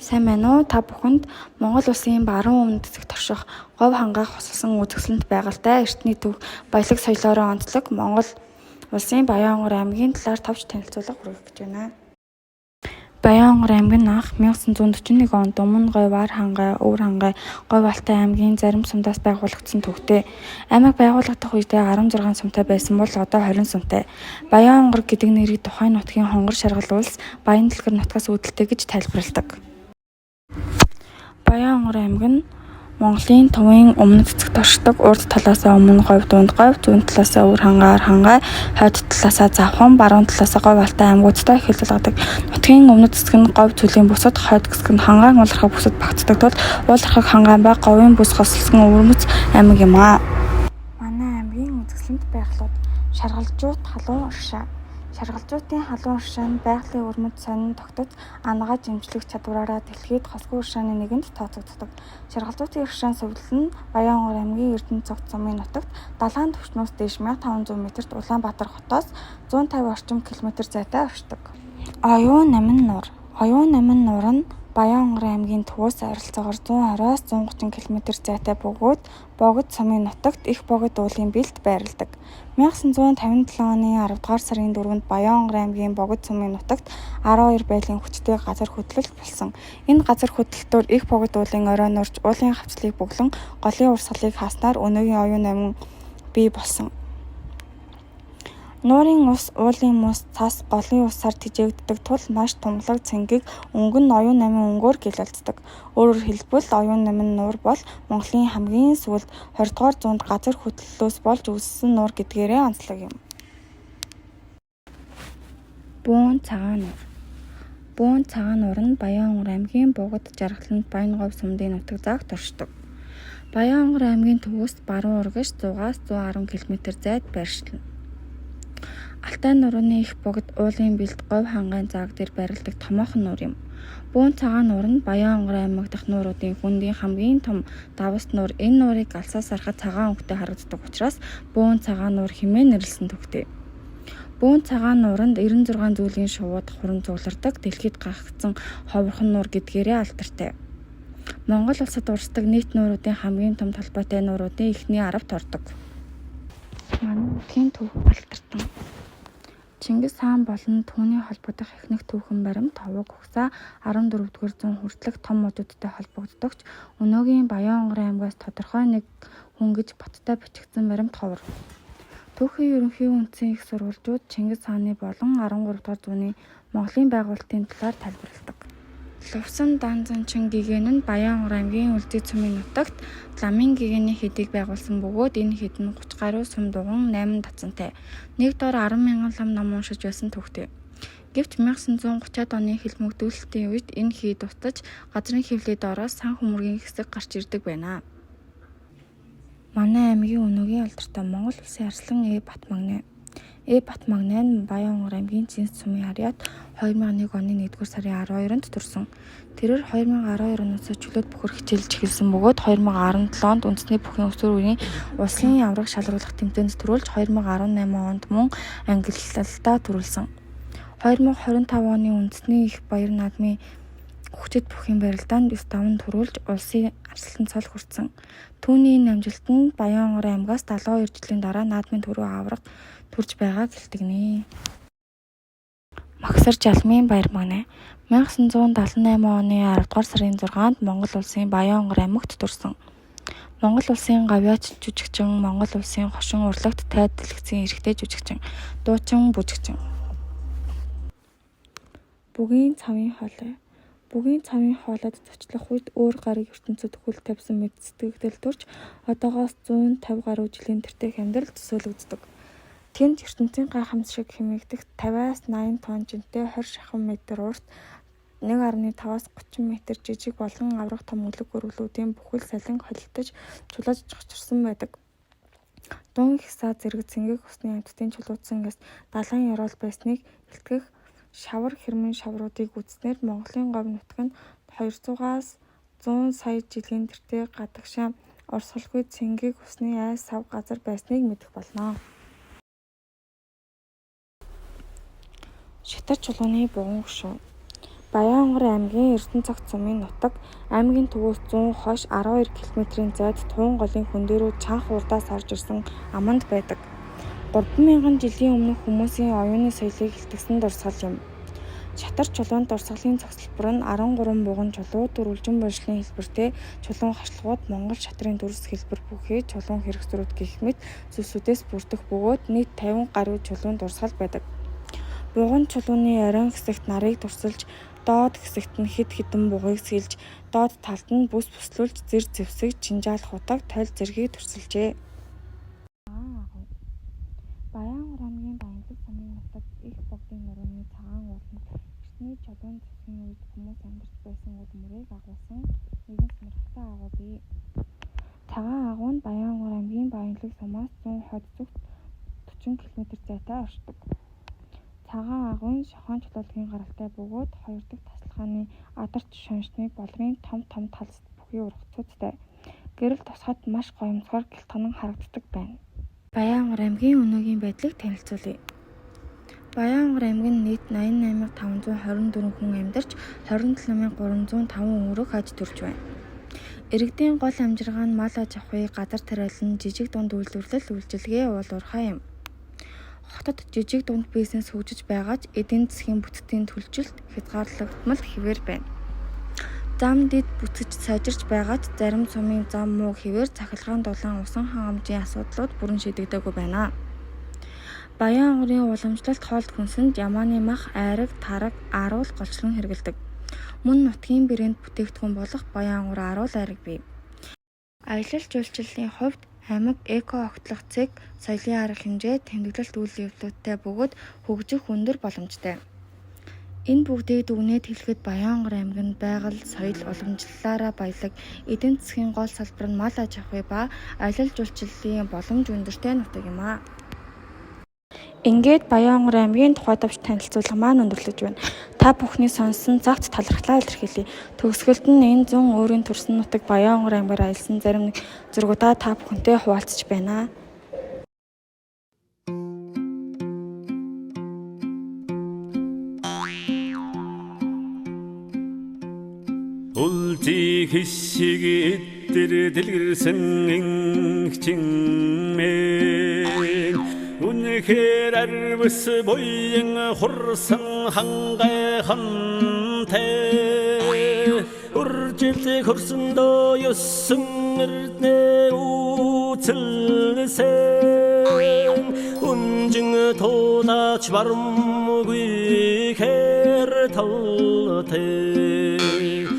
Сайн байна уу? Та бүхэнд Монгол Улсын баруун өмнөд хэсэгт орших говь хангаах хосолсон үзэсгэлэнт байгальтай эртний төв баялаг соёлоороо онцлог Монгол Улсын Баянгор аймгийн талаар товч танилцуулга хүргэх гэж байна. Баянгор аймаг нь анх 1941 онд Өмнө Говь, Ар хангай, Өвөр хангай, Говь Алтай аймгийн зарим сумдаас байгуулагдсан төвтэй. Аймаг байгуулагдах үедээ 16 сумтай байсан бол одоо 20 сумтай. Баянгор гэдэг нэрийг тухайн нутгийн хонгор шаргал улс Баян дэлгэр нутгаас үүдэлтэй гэж тайлбарладаг. Баянгор аймаг нь Монголын төвийн өмнөд хэсэгт оршдог. Урд талаасаа Өмнө Говь, Дунд Говь, зүүн талаасаа Өвөр хангай, Ар хангай, хойд талаасаа Завхан, баруун талаасаа Говь Алтай аймагуудтай хэлэлцдэг. Нутгийн өмнөд хэсэг нь Говь зүйлийн бүсэд, хойд хэсэг нь хангаан уулархаг бүсэд багтдаг тул уулархаг хангаан ба говийн бүс хосолсон өвөрмөц аймаг юм аа. Манай аймгийн үзэсгэлэнт байгалууд: Шаргалжуут халуун уршаа. Шаргалжуутын халуун уршаа нь байгалийн өвөрмөц сонин тогтож анагаа жимчлэх чадвараараа дэлхийд хосгүй уршааны нэгэнд тооцогддог. Шаргалжуутын уршаан сувлал нь Баянгор аймгийн Эрдэнэ цогц сумын нутагт далайн түвшнээс дээш 1500 м-т Улаанбаатар хотоос 150 орчим км зайтай оршдог. Оюун намин нуур. Оюун намин нуур нь Баянгор аймгийн төвөөс ойролцоогоор 120-аас 130 км зайтай бөгөөд Богд сумын нутагт их Богд уулын бэлд байрладаг. 1957 оны 10 дугаар сарын 4-нд Баянгор аймгийн Богд сумын нутагт 12 байлын хүчтэй газар хөдлөлт болсон. Энэ газар хөдлөлтөөр их Богд уулын оройн урж уулын хавцлыг бөглөн голын урсгалыг хааснаар өнөөгийн оюун намин бий болсон. Нуурын ус, уулын мөс, цас, голын усаар тэжээгддэг тул маш тумлаг цэнгийг өнгөн нь оюун намин өнгөөр гялалцдаг. Өөрөөр хэлбэл оюун намин нуур бол Монголын хамгийн сүүлд 20 дугаар зуунд газар хөдлөлтөөс болж үүссэн нуур гэдгээрээ онцлог юм. Бөөн цагаан нуур. Бөөн цагаан нуур нь Баянгор аймгийн Богд жаргаланд Баян Говь сумдын нутаг загт оршдог. Баянгор аймгийн төвөөс баруун урагш 100-аас 110 км зайд байршилна. Алтай нуурын их Богд уулын бэлд Говь хангайн зааг дээр байрладаг томоохон нуур юм. Бөөн цагаан нуур нь Баянгор аймаг дахь нууруудын хүндийн хамгийн том давс нуур. Энэ нуурыг алсаас харахад цагаан өнгөтэй харагддаг учраас Бөөн цагаан нуур хэмээн нэрлэсэн төвтэй. Бөөн цагаан нууранд 96 зүйлийн шувуу давхран цуглардаг дэлхийд гагцсан ховорхон нуур гэдгээрээ алдартай. Монгол улсад урсдаг нийт нууруудын хамгийн том талбайтай нууруудын эхний 10-т ордог. Манай нутгийн төв Алтартан. Чингис хаан болон түүний холбогдох эхнэх түүхэн баримт Ховог угсаа 14-р зуун хүртэлх том мужуудтай холбогддогч өнөөгийн Баянгор аймгаас тодорхой нэг хүн гэж баттай бичигдсэн баримт ховор. Түүхийн ерөнхий үндсэн их сурвалжууд Чингис хааны болон 13-р зууны Монголын байгуулалтын талаар тайлбарладаг. Лувсан Данзанчин гэгээн нь Баянгор аймгийн Үлдий сумын нутагт ламын гэгээний хэдийг байгуулсан бөгөөд энэ хэд нь 30 гаруй сум дугуйн 8 татсантай. Нэг дор 10,000 лам ном уншиж байсан төвтэй. Гэвч 1930-ад оны хэлмэгдүүлэлтийн үед энэ хий дутаж газрын хэвлэлд ороос сан хөмөргийн хэсэг гарч ирдэг байна. Манай аймгийн өнөөгийн алдартай Монгол Улсын арслан Батмагнай. Батмагнай нь Баянгор аймгийн Зинс сумын харьяат 2001 оны 1-р сарын 12-нд төрсөн. Тэрээр 2012 оноос чөлөөт бүхэр хичээлж эхэлсэн бөгөөд 2017 онд үндэсний бүхий өсвөр үеийн улсын авраг шалгаруулах тэмцээнд төрүүлж 2018 онд мөн ангиллалтаа төрүүлсэн. 2025 оны үндэсний их баяр наадмын хүчит бүхийн барилдаанд 9-5 төрүүлж улсын арслан цол хүртсэн. Түүний энэ амжилт нь Баянгор аймгаас 72 жилийн дараа наадмын төрөө авраг төрж байгааг илтгэнэ. Магсар Жалмын баяр магнай. 1978 оны 10 дугаар сарын 6-нд Монгол Улсын Баянгор аймагт төрсөн. Монгол Улсын гавьяач жүжигчин, Монгол Улсын хошин урлагт тайд дэлгэцийн эрэгтэй жүжигчин, дуучин, бүжигчин. Бүгийн цавын хоолой. Бүгийн цавын хоолойд зочлох үед өөр гариг ертөнцөд хөл тавьсан мэт сэтгэгдэл төрж одоогоос 150 гаруй жилийн тэртех амьдрал төсөөлөгддөг. Тэнд ертөнцийн гайхамс шиг хэмээгдэх 50-аас 80 тонн жинтэй 20 шахам метр урт 1.5-аас 30 м жижиг болгон аврах том үлэг өргөлүүдийн бүхэл салин холилдож чулууж чогчирсан байдаг. Дун хясаа зэрэг цэнгэг усны амьтдын чулуудсан гэс далайн ёроол байсныг илтгэх шавар хэрмэн шавруудыг үзснээр Монголын говь нутаг нь 200-аас 100 сая жилийн тэртээ гадагшаа орсголгүй цэнгэг усны айс сав газар байсныг мэдэх болно. Шатар чулууны бугуун гүшүүн. Баянгарын аймгийн Эрдэнэцогт сумын нутаг аймгийн төвөөс 100 хойш 12 км-ийн зайд Туян голын хүн дээр чанх урдаас орж ирсэн аманд байдаг. 3000 жилийн өмнөх хүмүүсийн оюуны соёлыг илтгэсэн дурсгал юм. Шатар чулуунд дурсгалын цогцлбор нь 13 буган чулуу, 4 үлжин болшлын хэлбэртэй чулуун хашлгууд, Монгол шатрын дүрс хэлбэр бүхий чулуун хэрэгслүүд гэх мэт зүйлсүүдээс бүрдэх бөгөөд нийт 50 гаруй чулуун дурсгал байдаг. Буган чулууны оройн хэсэгт нарыг турсалж, доод хэсэгт нь хэд хэдэн бугыг сэлж, доод талд нь бүс бүслүүлж, зэр зэвсэг, чинжаал хутаг, тойл зэргийг турсалжээ. Баянгар аймгийн Баянлаг сумын нутаг их богдын нурууны цагаан ууланд эртний чулуун засгийн үед хүмүүс амьдарч байсан үл мөрийг агуулсан нэгэн сонирхолтой агуу бий. Цагаан агуу нь Баянгар аймгийн Баянлаг сумаас 100 хойд зүгт 40 км зайтай оршдог. Цагаан агуйн шохон чулуулгын гаралтай бөгөөд хоёр дахь тасалгааны адарч шоншны болгын том талс бүхий ургацуудтай. Гэрэл тусахад маш гоёмсгоор гэлтгонон харагддаг байна. Баянгар аймгийн өнөөгийн байдлыг танилцуулъя. Баянгар аймаг нь нийт 88524 хүн амьдарч 27305 өрөг аж төрж байна. Иргэдийн гол амжиргаа нь мал аж ахуй, газар тариалан, жижиг дунд үйлдвэрлэл, үйлчилгээ, уул уурхай юм. Хотод жижиг дунд бизнес хөгжиж байгаа ч эдийн засгийн бүтцийн түлжилт хязгаарлагдмал хэвээр байна. Зам дэд бүтэц сайжирч байгаа ч зарим сумын зам муу хэвээр цахилгаан дулаан усан хангамжийн асуудлууд бүрэн шийдэгдээгүй байна. Баянгарын уламжлалт хоолт хүнсэнд ямааны мах, айраг, тараг, аруул голчлон хэрэгэлдэг. Мөн нутгийн брэнд бүтээгдэхүүн болох Баянгар аруул айраг бий. Аялал жуулчлалын хувьд аймаг эко огтлох цэг, соёлын арга хэмжээ, тэмдэглэлт үйл явдлуудтай бөгөөд хөгжих өндөр боломжтой. Энэ бүгдийг дүгнээд хэлэхэд Баянгар аймаг нь байгаль, соёл, уламжлалаараа баялаг, эдийн засгийн гол салбар нь мал аж ахуй ба аялал жуулчлалын боломж өндөртэй нутаг юм аа. Ингээд Баянгар аймгийн тухай товч танилцуулга маань өндөрлөж байна. Та бүхний сонссон цагт талархлаа илэрхийлье. Төгсгөлд нь энэ 100 өөрийн төрсөн нутаг Баянгар аймгаар аялсан зарим зургуудаа та бүхэнтэй хуваалцаж байна. Улжи хишиг эдэр дэлгэрсэн инхчинмэн үнэхээр арвс буян хурсан хангайхантай уржилт хөрсөндөө ёсон эрднэ үцэлсэн үнжин тулаач барамгүй хэр талтай